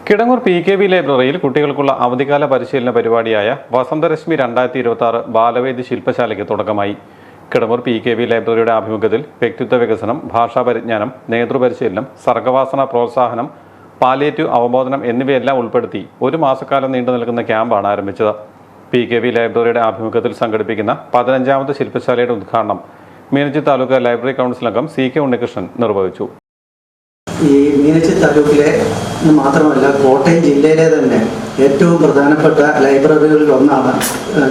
Kidangoor PKV ലൈബ്രറിയിൽ കുട്ടികൾക്കുള്ള അവധിക്കാല പരിശീലന പരിപാടിയായ വസന്തരശ്മി 2026 ബാലവേദി ശില്പശാലയ്ക്ക് തുടക്കമായി. കിടങ്ങൂർ PKV ലൈബ്രറിയുടെ ആഭിമുഖ്യത്തിൽ വ്യക്തിത്വ വികസനം, ഭാഷാ പരിജ്ഞാനം, നേതൃപരിശീലനം, സർഗവാസന പ്രോത്സാഹനം, പാലിയേറ്റീവ് അവബോധനം എന്നിവയെല്ലാം ഉൾപ്പെടുത്തി ഒരു മാസക്കാലം നീണ്ടു നിൽക്കുന്ന ക്യാമ്പാണ് ആരംഭിച്ചത്. PKV ലൈബ്രറിയുടെ ആഭിമുഖ്യത്തിൽ സംഘടിപ്പിക്കുന്ന 15ാമത് ശില്പശാലയുടെ ഉദ്ഘാടനം മീനച്ചി താലൂക്ക് ലൈബ്രറി കൗൺസിൽ അംഗം CK ഉണ്ണികൃഷ്ണൻ നിർവഹിച്ചു. ഈ മീനച്ചി താലൂക്കിലെ മാത്രമല്ല കോട്ടയം ജില്ലയിലെ തന്നെ ഏറ്റവും പ്രധാനപ്പെട്ട ലൈബ്രറികളിൽ ഒന്നാണ്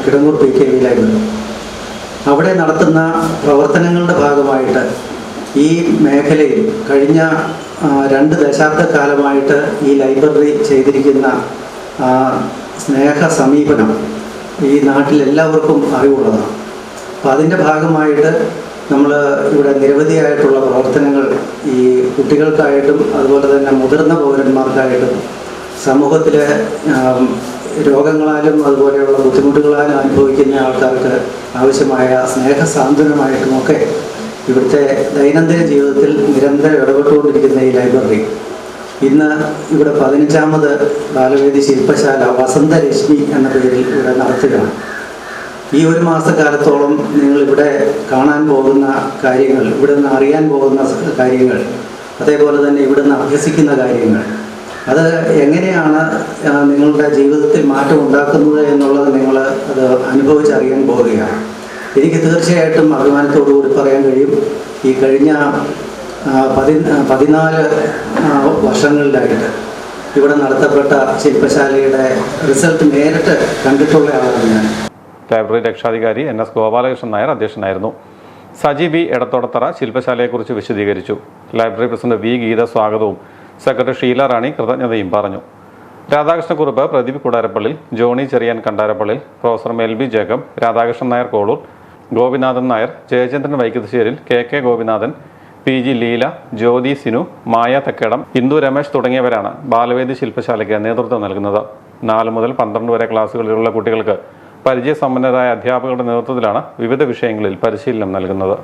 കിടങ്ങൂർ PKV ലൈബ്രറി. അവിടെ നടത്തുന്ന പ്രവർത്തനങ്ങളുടെ ഭാഗമായിട്ട് ഈ മേഖലയിൽ കഴിഞ്ഞ 2 ദശാബ്ദക്കാലമായിട്ട് ഈ ലൈബ്രറി ചെയ്തിരിക്കുന്ന സ്നേഹ സമീപനം ഈ നാട്ടിലെല്ലാവർക്കും അറിവുള്ളതാണ്. അപ്പോൾ അതിൻ്റെ ഭാഗമായിട്ട് നമ്മൾ ഇവിടെ നിരവധിയായിട്ടുള്ള പ്രവർത്തനങ്ങൾ ഈ കുട്ടികൾക്കായിട്ടും അതുപോലെ തന്നെ മുതിർന്ന പൗരന്മാർക്കായിട്ടും സമൂഹത്തിലെ രോഗങ്ങളാലും അതുപോലെയുള്ള ബുദ്ധിമുട്ടുകളാലും അനുഭവിക്കുന്ന ആൾക്കാർക്ക് ആവശ്യമായ സ്നേഹസാന്ത്വനമായിട്ടുമൊക്കെ ഇവിടുത്തെ ദൈനംദിന ജീവിതത്തിൽ നിരന്തരം ഇടപെട്ടുകൊണ്ടിരിക്കുന്ന ഈ ലൈബ്രറി ഇന്ന് ഇവിടെ 15ാമത് ബാലവേദി ശില്പശാല വസന്തരശ്മി എന്ന പേരിൽ ഇവിടെ നടത്തുകയാണ്. ഈ ഒരു മാസക്കാലത്തോളം നിങ്ങളിവിടെ കാണാൻ പോകുന്ന കാര്യങ്ങൾ, ഇവിടെ നിന്ന് അറിയാൻ പോകുന്ന കാര്യങ്ങൾ, അതേപോലെ തന്നെ ഇവിടെ നിന്ന് അഭ്യസിക്കുന്ന കാര്യങ്ങൾ, അത് എങ്ങനെയാണ് നിങ്ങളുടെ ജീവിതത്തിൽ മാറ്റം ഉണ്ടാക്കുന്നത് എന്നുള്ളത് നിങ്ങൾ അത് അനുഭവിച്ചറിയാൻ പോവുകയാണ്. എനിക്ക് തീർച്ചയായിട്ടും അഭിമാനത്തോടുകൂടി പറയാൻ കഴിയും, ഈ കഴിഞ്ഞ 14 വർഷങ്ങളിലായിട്ട് ഇവിടെ നടത്തപ്പെട്ട ശില്പശാലയുടെ റിസൾട്ട് നേരിട്ട് കണ്ടിട്ടുള്ള ആളാണ് ഞാൻ. ലൈബ്രറി രക്ഷാധികാരി NS ഗോപാലകൃഷ്ണൻ നായർ അധ്യക്ഷനായിരുന്നു. സജി B എടത്തോടത്തറ ശില്പശാലയെക്കുറിച്ച് വിശദീകരിച്ചു. ലൈബ്രറി പ്രസിഡന്റ് V ഗീത സ്വാഗതവും സെക്രട്ടറി ഷീല റാണി കൃതജ്ഞതയും പറഞ്ഞു. Radhakrishnakurup Pradeep Kudarappallil, Johnny Cherian Kandarappallil, professor MELB Jacob, Radhakrishnan Nair Kolur, Gopinathan Nair, Jayachandran Vaikathusseril, KK Gopinathan, PG Leela, Jyothi Sinu, Maya Thekkedam, Indu Ramesh തുടങ്ങിയവരാണ് ബാലവേദി ശില്പശാലയ്ക്ക് നേതൃത്വം നൽകുന്നത്. 4 മുതൽ 12 വരെ ക്ലാസ്സുകളിലുള്ള കുട്ടികൾക്ക് പരിചയസമ്പന്നരായ അധ്യാപകരുടെ നേതൃത്വത്തിലാണ് വിവിധ വിഷയങ്ങളിൽ പരിശീലനം നൽകുന്നത്.